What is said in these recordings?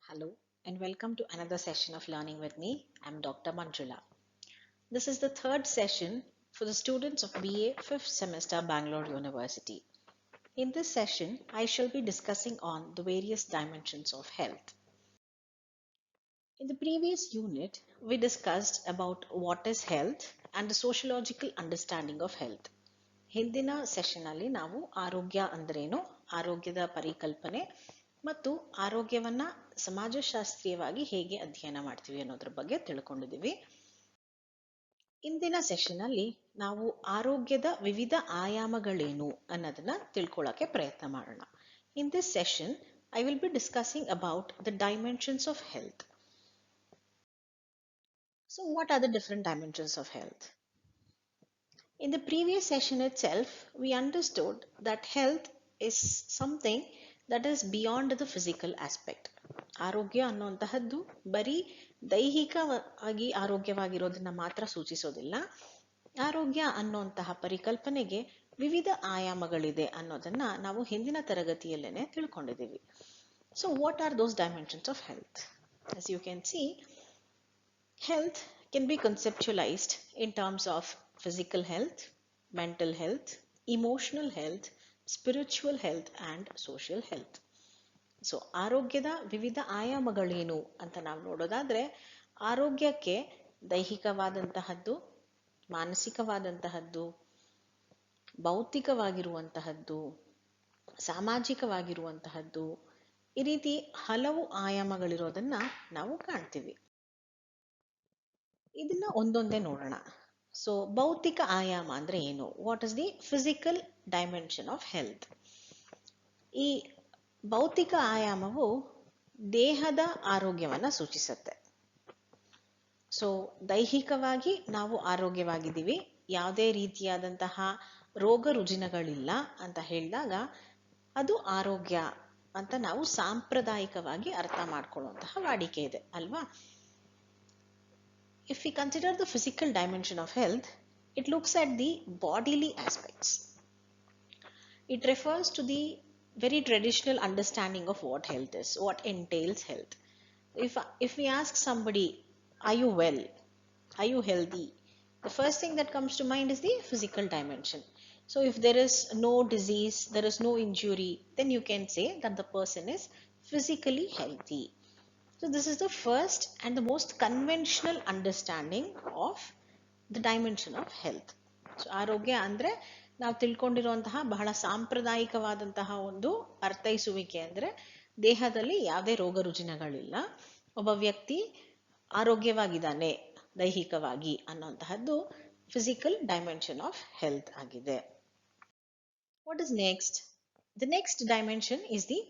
Hello and welcome to another session of Learning with me. I'm Dr. Manjula. This is the third session for the students of BA 5th semester Bangalore University. In this session, I shall be discussing on the various dimensions of health. In the previous unit, we discussed about what is health and the sociological understanding of health. ಹಿಂದಿನ session ಅಲ್ಲಿ ನಾವು ಆರೋಗ್ಯ ಅಂದ್ರೇನು, ಆರೋಗ್ಯದ ಪರಿಕಲ್ಪನೆ ಮತ್ತು ಆರೋಗ್ಯವನ್ನ ಸಮಾಜಶಾಸ್ತ್ರೀಯವಾಗಿ ಹೇಗೆ ಅಧ್ಯಯನ ಮಾಡ್ತೀವಿ ಅನ್ನೋದ್ರ ಬಗ್ಗೆ ತಿಳ್ಕೊಂಡಿದ್ದೀವಿ. ಇಂದಿನ ಸೆಷನ್ ಅಲ್ಲಿ ನಾವು ಆರೋಗ್ಯದ ವಿವಿಧ ಆಯಾಮಗಳೇನು ಅನ್ನೋದನ್ನ ತಿಳ್ಕೊಳ್ಳೋಕೆ ಪ್ರಯತ್ನ ಮಾಡೋಣ. In this session I will be discussing about the dimensions of health. So what are the different dimensions of health? In the previous session itself, we understood that health is something that is beyond the physical aspect. ಆರೋಗ್ಯ ಅನ್ನುವಂತಹದ್ದು ಬರೀ ದೈಹಿಕವಾಗಿ ಆರೋಗ್ಯವಾಗಿರೋದನ್ನ ಮಾತ್ರ ಸೂಚಿಸೋದಿಲ್ಲ. ಆರೋಗ್ಯ ಅನ್ನುವಂತಹ ಪರಿಕಲ್ಪನೆಗೆ ವಿವಿಧ ಆಯಾಮಗಳಿದೆ ಅನ್ನೋದನ್ನ ನಾವು ಹಿಂದಿನ ತರಗತಿಯಲ್ಲೇನೆ ತಿಳ್ಕೊಂಡಿದ್ದೀವಿ. So what are those dimensions of health? As you can see, health can be conceptualized in terms of physical health, mental health, emotional health, spiritual health and social health. So ಆರೋಗ್ಯದ ವಿವಿಧ ಆಯಾಮಗಳೇನು ಅಂತ ನಾವು ನೋಡೋದಾದ್ರೆ, ಆರೋಗ್ಯಕ್ಕೆ ದೈಹಿಕವಾದಂತಹದ್ದು, ಮಾನಸಿಕವಾದಂತಹದ್ದು, ಭೌತಿಕವಾಗಿರುವಂತಹದ್ದು, ಸಾಮಾಜಿಕವಾಗಿರುವಂತಹದ್ದು, ಈ ರೀತಿ ಹಲವು ಆಯಾಮಗಳಿರೋದನ್ನ ನಾವು ಕಾಣ್ತೀವಿ. ಇದನ್ನ ಒಂದೊಂದೇ ನೋಡೋಣ. ಸೊ ಭೌತಿಕ ಆಯಾಮ ಅಂದ್ರೆ ಏನು? What is the physical dimension of health? ಈ ಭೌತಿಕ ಆಯಾಮವು ದೇಹದ ಆರೋಗ್ಯವನ್ನ ಸೂಚಿಸುತ್ತೆ. ಸೊ ದೈಹಿಕವಾಗಿ ನಾವು ಆರೋಗ್ಯವಾಗಿದ್ದೀವಿ, ಯಾವುದೇ ರೀತಿಯಾದಂತಹ ರೋಗ ರುಜಿನಗಳಿಲ್ಲ ಅಂತ ಹೇಳಿದಾಗ ಅದು ಆರೋಗ್ಯ ಅಂತ ನಾವು ಸಾಂಪ್ರದಾಯಿಕವಾಗಿ ಅರ್ಥ ಮಾಡ್ಕೊಳ್ಳುವಂತಹ ವಾಡಿಕೆ ಇದೆ ಅಲ್ವಾ? If we consider the physical dimension of health, it looks at the bodily aspects. It refers to the very traditional understanding of what health is, what entails health. If we ask somebody, are you well? Are you healthy? The first thing that comes to mind is the physical dimension. So if there is no disease, there is no injury, then you can say that the person is physically healthy. So this is the first and the most conventional understanding of the dimension of health. So ಆರೋಗ್ಯ ಅಂದ್ರೆ ನಾವು ತಿಳ್ಕೊಂಡಿರುವಂತಹ ಬಹಳ ಸಾಂಪ್ರದಾಯಿಕವಾದಂತಹ ಒಂದು ಅರ್ಥೈಸುವಿಕೆ ಅಂದ್ರೆ ದೇಹದಲ್ಲಿ ಯಾವುದೇ ರೋಗ ರುಜಿನಗಳಿಲ್ಲ, ಒಬ್ಬ ವ್ಯಕ್ತಿ ಆರೋಗ್ಯವಾಗಿದ್ದಾನೆ ದೈಹಿಕವಾಗಿ ಅನ್ನುವಂತಹದ್ದು ಫಿಸಿಕಲ್ ಡೈಮೆನ್ಷನ್ ಆಫ್ ಹೆಲ್ತ್ ಆಗಿದೆ. What is next? The next dimension is the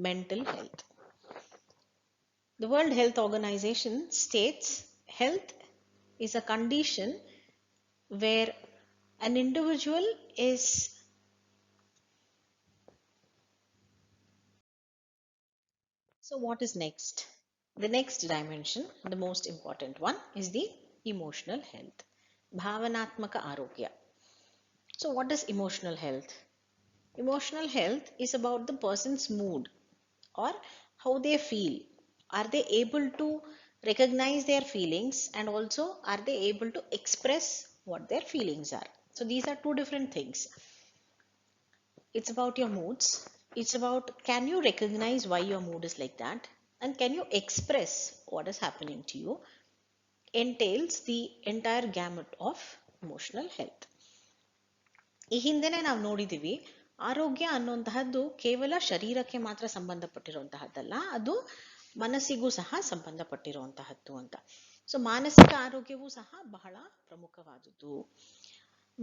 mental health. The World Health Organization states health is a condition where an individual is So what is next? The next dimension, the most important one, is the emotional health. Bhavanatmaka arogya. So what is emotional health? Emotional health is about the person's mood or how they feel. Are they able to recognize their feelings, and also are they able to express what their feelings are? So these are two different things. It's about your moods. It's about, can you recognize why your mood is like that, and can you express what is happening to you? Entails the entire gamut of emotional health. ಈ ಹಿಂದೆನೆ ನಾವು ನೋಡಿದೀವಿ, ಆರೋಗ್ಯ ಅನ್ನುವಂತಹದ್ದು ಕೇವಲ ಶರೀರಕ್ಕೆ ಮಾತ್ರ ಸಂಬಂಧಪಟ್ಟಿರುವಂತಹದ್ದಲ್ಲ, ಅದು ಮನಸ್ಸಿಗೂ ಸಹ ಸಂಬಂಧಪಟ್ಟಿರುವಂತಹದ್ದು ಅಂತ. ಸೊ ಮಾನಸಿಕ ಆರೋಗ್ಯವೂ ಸಹ ಬಹಳ ಪ್ರಮುಖವಾದದ್ದು.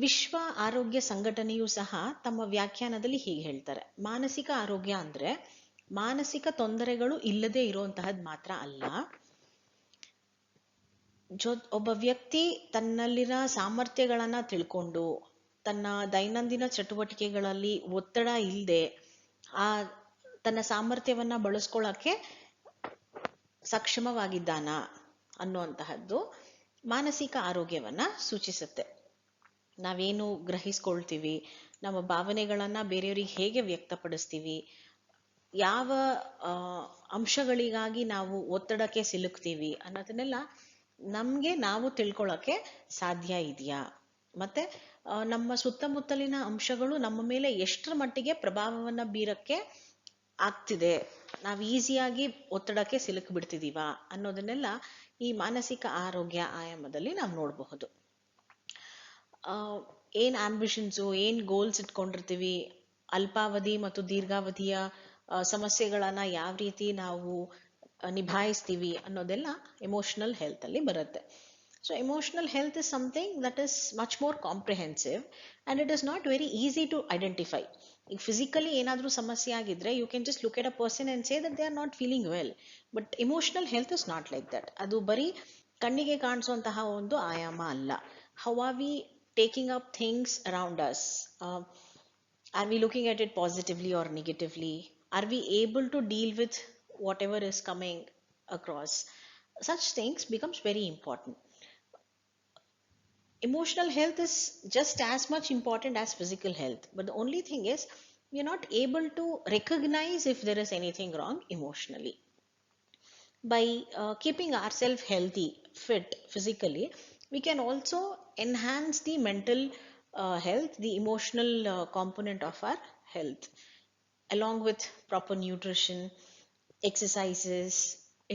ವಿಶ್ವ ಆರೋಗ್ಯ ಸಂಘಟನೆಯೂ ಸಹ ತಮ್ಮ ವ್ಯಾಖ್ಯಾನದಲ್ಲಿ ಹೀಗೆ ಹೇಳ್ತಾರೆ, ಮಾನಸಿಕ ಆರೋಗ್ಯ ಅಂದ್ರೆ ಮಾನಸಿಕ ತೊಂದರೆಗಳು ಇಲ್ಲದೆ ಇರುವಂತಹದ್ದು ಮಾತ್ರ ಅಲ್ಲ, ಒಬ್ಬ ವ್ಯಕ್ತಿ ತನ್ನಲ್ಲಿನ ಸಾಮರ್ಥ್ಯಗಳನ್ನ ತಿಳ್ಕೊಂಡು ತನ್ನ ದೈನಂದಿನ ಚಟುವಟಿಕೆಗಳಲ್ಲಿ ಒತ್ತಡ ಇಲ್ಲದೆ ತನ್ನ ಸಾಮರ್ಥ್ಯವನ್ನ ಬಳಸ್ಕೊಳ್ಳಕ್ಕೆ ಸಕ್ಷಮವಾಗಿದ್ದಾನ ಅನ್ನುವಂತಹದ್ದು ಮಾನಸಿಕ ಆರೋಗ್ಯವನ್ನ ಸೂಚಿಸುತ್ತೆ. ನಾವೇನು ಗ್ರಹಿಸ್ಕೊಳ್ತೀವಿ, ನಮ್ಮ ಭಾವನೆಗಳನ್ನ ಬೇರೆಯವರಿಗೆ ಹೇಗೆ ವ್ಯಕ್ತಪಡಿಸ್ತೀವಿ, ಯಾವ ಅಂಶಗಳಿಗಾಗಿ ನಾವು ಒತ್ತಡಕ್ಕೆ ಸಿಲುಕ್ತೀವಿ ಅನ್ನೋದನ್ನೆಲ್ಲ ನಮಗೆ ನಾವು ತಿಳ್ಕೊಳ್ಳೋಕ್ಕೆ ಸಾಧ್ಯ ಇದೆಯಾ, ಮತ್ತೆ ನಮ್ಮ ಸುತ್ತಮುತ್ತಲಿನ ಅಂಶಗಳು ನಮ್ಮ ಮೇಲೆ ಎಷ್ಟರ ಮಟ್ಟಿಗೆ ಪ್ರಭಾವವನ್ನು ಬೀರಕ್ಕೆ ಆಗ್ತಿದೆ, ನಾವು ಈಸಿಯಾಗಿ ಒತ್ತಡಕ್ಕೆ ಸಿಲುಕಿಬಿಡ್ತಿದೀವ ಅನ್ನೋದನ್ನೆಲ್ಲ ಈ ಮಾನಸಿಕ ಆರೋಗ್ಯ ಆಯಾಮದಲ್ಲಿ ನಾವು ನೋಡಬಹುದು. ಏನು ಆಂಬಿಷನ್ಸು, ಏನು ಗೋಲ್ಸ್ ಇಟ್ಕೊಂಡಿರ್ತೀವಿ, ಅಲ್ಪಾವಧಿ ಮತ್ತು ದೀರ್ಘಾವಧಿಯ ಸಮಸ್ಯೆಗಳನ್ನು ಯಾವ ರೀತಿ ನಾವು ನಿಭಾಯಿಸ್ತೀವಿ ಅನ್ನೋದೆಲ್ಲ ಎಮೋಷನಲ್ ಹೆಲ್ತಲ್ಲಿ ಬರುತ್ತೆ. So emotional health is something that is much more comprehensive and it is not very easy to identify. ಈಗ ಫಿಸಿಕಲಿ ಏನಾದರೂ ಸಮಸ್ಯೆ ಆಗಿದ್ರೆ you can just look at a person and say that they are not feeling well. But emotional health is not like that. ಅದು ಬರೀ ಕಣ್ಣಿಗೆ ಕಾಣಿಸುವಂತಹ ಒಂದು ಆಯಾಮ ಅಲ್ಲ. How are we taking up things around us? Are we looking at it positively or negatively? Are we able to deal with whatever is coming across? Such things becomes very important. Emotional health is just as much important as physical health, but the only thing is we are not able to recognize if there is anything wrong emotionally. By keeping ourselves healthy, fit physically, we can also enhance the mental health, the emotional component of our health, along with proper nutrition, exercises,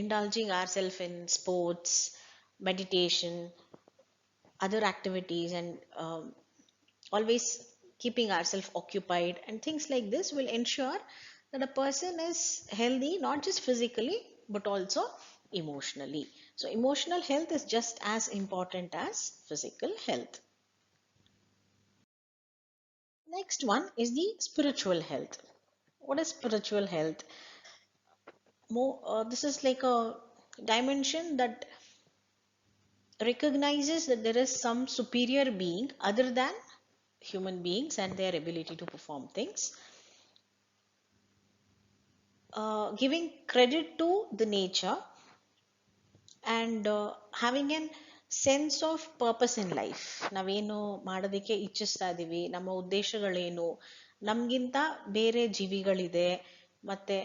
indulging ourselves in sports, meditation, other activities, and always keeping ourselves occupied, and things like this will ensure that a person is healthy not just physically but also emotionally. So emotional health is just as important as physical health. Next one is the spiritual health. What is spiritual health? This is like a dimension that recognizes that there is some superior being other than human beings and their ability to perform things. Giving credit to the nature and having an sense of purpose in life. ನಾವೇನು ಮಾಡೋದಕ್ಕೆ ಇಚ್ಛಿಸ್ತಾ ಇದ್ದೀವಿ, ನಮ್ಮ ಉದ್ದೇಶಗಳೇನು, ನಮಗಿಂತ ಬೇರೆ ಜೀವಿಗಳಿದೆ, ಮತ್ತೆ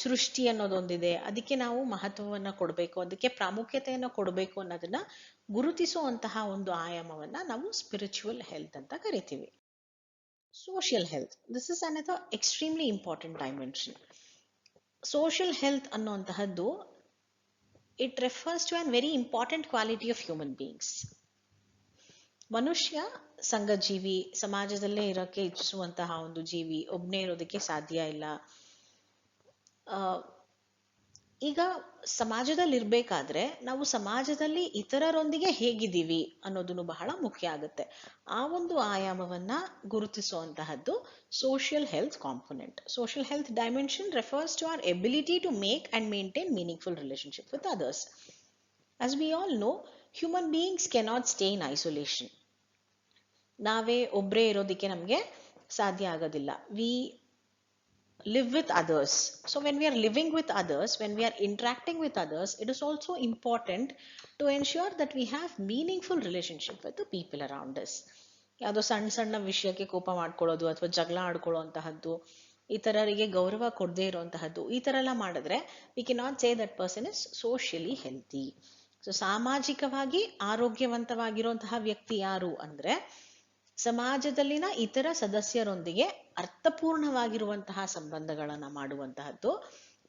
ಸೃಷ್ಟಿ ಅನ್ನೋದೊಂದಿದೆ, ಅದಕ್ಕೆ ನಾವು ಮಹತ್ವವನ್ನು ಕೊಡಬೇಕು, ಅದಕ್ಕೆ ಪ್ರಾಮುಖ್ಯತೆಯನ್ನು ಕೊಡಬೇಕು ಅನ್ನೋದನ್ನ ಗುರುತಿಸುವಂತಹ ಒಂದು ಆಯಾಮವನ್ನ ನಾವು ಸ್ಪಿರಿಚುವಲ್ ಹೆಲ್ತ್ ಅಂತ ಕರಿತೀವಿ. Social health, this is another extremely important dimension. Social health ಅನ್ನುವಂತಹದ್ದು it refers to a very important quality of human beings. ಮನುಷ್ಯ ಸಂಘಜೀವಿ, ಸಮಾಜದಲ್ಲೇ ಇರೋಕ್ಕೆ ಇಚ್ಛಿಸುವಂತಹ ಒಂದು ಜೀವಿ, ಒಬ್ಬನೇ ಇರೋದಕ್ಕೆ ಸಾಧ್ಯ ಇಲ್ಲ. ಈಗ ಸಮಾಜದಲ್ಲಿ ಇರಬೇಕಾದ್ರೆ ನಾವು ಸಮಾಜದಲ್ಲಿ ಇತರರೊಂದಿಗೆ ಹೇಗಿದ್ದೀವಿ ಅನ್ನೋದನ್ನು ಬಹಳ ಮುಖ್ಯ ಆಗುತ್ತೆ. ಆ ಒಂದು ಆಯಾಮವನ್ನ ಗುರುತಿಸುವಂತಹದ್ದು social health component. Social health dimension refers to our ability to make and maintain meaningful relationship with others. As we all know, human beings cannot stay in isolation. ನಾವೇ ಒಬ್ಬರೇ ಇರೋದಕ್ಕೆ ನಮಗೆ ಸಾಧ್ಯ ಆಗೋದಿಲ್ಲ. We live with others. So when we are living with others, when we are interacting with others, it is also important to ensure that we have meaningful relationship with the people around us. ಯಾವುದೋ ಸಣ್ಣ ಸಣ್ಣ ವಿಷಯಕ್ಕೆ ಕೋಪ ಮಾಡ್ಕೊಳ್ಳೋದು ಅಥವಾ ಜಗಳ ಆಡ್ಕೊಳ್ಳುವಂತಹದ್ದು, ಇತರರಿಗೆ ಗೌರವ ಕೊಡದೇ ಇರುವಂತಹದ್ದು, ಈ ತರ ಎಲ್ಲ ಮಾಡಿದ್ರೆ we cannot say that person is socially healthy. So ಸಾಮಾಜಿಕವಾಗಿ ಆರೋಗ್ಯವಂತವಾಗಿರುವಂತಹ ವ್ಯಕ್ತಿ ಯಾರು ಅಂದ್ರೆ ಸಮಾಜದಲ್ಲಿನ ಇತರ ಸದಸ್ಯರೊಂದಿಗೆ ಅರ್ಥಪೂರ್ಣವಾಗಿರುವಂತಹ ಸಂಬಂಧಗಳನ್ನ ಮಾಡುವಂತಹದ್ದು,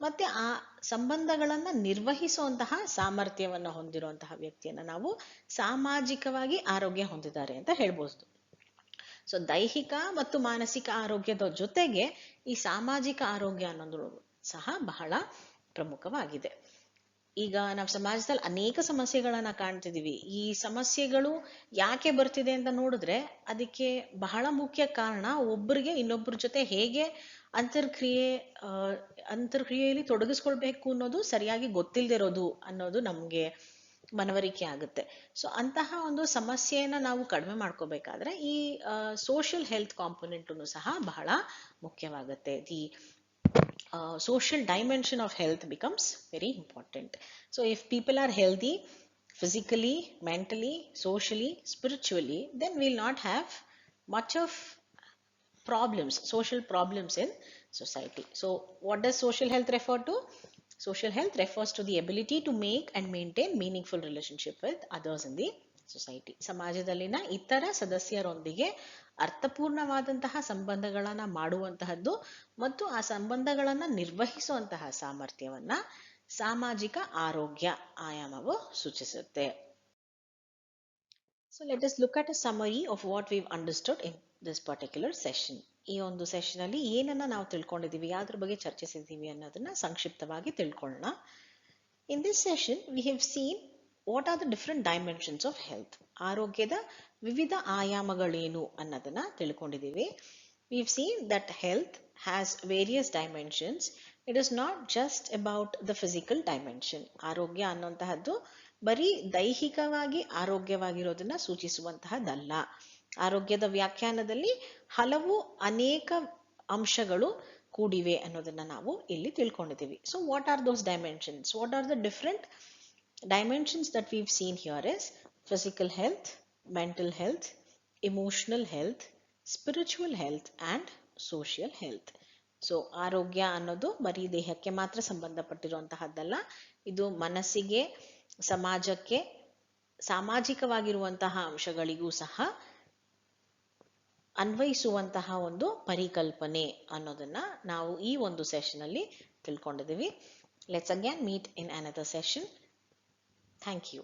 ಮತ್ತೆ ಆ ಸಂಬಂಧಗಳನ್ನ ನಿರ್ವಹಿಸುವಂತಹ ಸಾಮರ್ಥ್ಯವನ್ನ ಹೊಂದಿರುವಂತಹ ವ್ಯಕ್ತಿಯನ್ನ ನಾವು ಸಾಮಾಜಿಕವಾಗಿ ಆರೋಗ್ಯ ಹೊಂದಿದ್ದಾರೆ ಅಂತ ಹೇಳ್ಬೋದು. ಸೊ ದೈಹಿಕ ಮತ್ತು ಮಾನಸಿಕ ಆರೋಗ್ಯದ ಜೊತೆಗೆ ಈ ಸಾಮಾಜಿಕ ಆರೋಗ್ಯ ಅನ್ನೋದು ಸಹ ಬಹಳ ಪ್ರಮುಖವಾಗಿದೆ. ಈಗ ನಾವು ಸಮಾಜದಲ್ಲಿ ಅನೇಕ ಸಮಸ್ಯೆಗಳನ್ನ ಕಾಣ್ತಿದೀವಿ. ಈ ಸಮಸ್ಯೆಗಳು ಯಾಕೆ ಬರ್ತಿದೆ ಅಂತ ನೋಡಿದ್ರೆ ಅದಕ್ಕೆ ಬಹಳ ಮುಖ್ಯ ಕಾರಣ ಒಬ್ಬರಿಗೆ ಇನ್ನೊಬ್ಬರ ಜೊತೆ ಹೇಗೆ ಅಂತರ್ಕ್ರಿಯೆಯಲ್ಲಿ ತೊಡಗಿಸ್ಕೊಳ್ಬೇಕು ಅನ್ನೋದು ಸರಿಯಾಗಿ ಗೊತ್ತಿಲ್ದಿರೋದು ಅನ್ನೋದು ನಮ್ಗೆ ಮನವರಿಕೆ ಆಗುತ್ತೆ. ಸೊ ಅಂತಹ ಒಂದು ಸಮಸ್ಯೆಯನ್ನ ನಾವು ಕಡಿಮೆ ಮಾಡ್ಕೋಬೇಕಾದ್ರೆ ಈ ಸೋಷಿಯಲ್ ಹೆಲ್ತ್ ಕಾಂಪೊನೆಂಟು ಸಹ ಬಹಳ ಮುಖ್ಯವಾಗುತ್ತೆ. The social dimension of health becomes very important. So if people are healthy physically, mentally, socially, spiritually, then we'll not have much of problems, social problems in society. So what does social health refer to? Social health refers to the ability to make and maintain meaningful relationship with others in the society. ಸಮಾಜದಲ್ಲಿನ ಇತರ ಸದಸ್ಯರೊಂದಿಗೆ ಅರ್ಥಪೂರ್ಣವಾದಂತಹ ಸಂಬಂಧಗಳನ್ನ ಮಾಡುವಂತಹದ್ದು ಮತ್ತು ಆ ಸಂಬಂಧಗಳನ್ನ ನಿರ್ವಹಿಸುವಂತಹ ಸಾಮರ್ಥ್ಯವನ್ನ ಸಾಮಾಜಿಕ ಆರೋಗ್ಯ ಆಯಾಮವು ಸೂಚಿಸುತ್ತೆ. So let us look at a summary of what we've understood in this particular session. ಈ ಒಂದು ಸೆಷನ್ ಅಲ್ಲಿ ಏನನ್ನ ನಾವು ತಿಳ್ಕೊಂಡಿದೀವಿ, ಯಾವ್ದ್ರ ಬಗ್ಗೆ ಚರ್ಚಿಸಿದೀವಿ ಅನ್ನೋದನ್ನ ಸಂಕ್ಷಿಪ್ತವಾಗಿ ತಿಳ್ಕೊಳ್ಳೋಣ. In this session we have seen what are the different dimensions of health. ಆರೋಗ್ಯದ ವಿವಿಧ ಆಯಾಮಗಳೇನು ಅನ್ನೋದನ್ನ ತಿಳ್ಕೊಂಡಿದೀವಿ. We've seen that health has various dimensions. It is not just about the physical dimension. ಆರೋಗ್ಯ ಅನ್ನುವಂತಹದ್ದು ಬರೀ ದೈಹಿಕವಾಗಿ ಆರೋಗ್ಯವಾಗಿರೋದನ್ನ ಸೂಚಿಸುವಂತಹದ್ದಲ್ಲ. ಆರೋಗ್ಯದ ವ್ಯಾಖ್ಯಾನದಲ್ಲಿ ಹಲವು ಅನೇಕ ಅಂಶಗಳು ಕೂಡಿವೆ ಅನ್ನೋದನ್ನ ನಾವು ಇಲ್ಲಿ ತಿಳ್ಕೊಂಡಿದ್ದೀವಿ. So what are those dimensions? What are the different dimensions that we've seen here is physical health, mental health, emotional health, spiritual health and social health. So ಆರೋಗ್ಯ ಅನ್ನೋದು ಬರೀ ದೇಹಕ್ಕೆ ಮಾತ್ರ ಸಂಬಂಧಪಟ್ಟಿರುವಂತಹದ್ದಲ್ಲ, ಇದು ಮನಸ್ಸಿಗೆ, ಸಮಾಜಕ್ಕೆ, ಸಾಮಾಜಿಕವಾಗಿರುವಂತಹ ಅಂಶಗಳಿಗೂ ಸಹ ಅನ್ವಯಿಸುವಂತಹ ಒಂದು ಪರಿಕಲ್ಪನೆ ಅನ್ನೋದನ್ನ ನಾವು ಈ ಒಂದು ಸೆಷನ್ ಅಲ್ಲಿ ತಿಳ್ಕೊಂಡಿದ್ದೀವಿ. Let's again meet in another session. Thank you.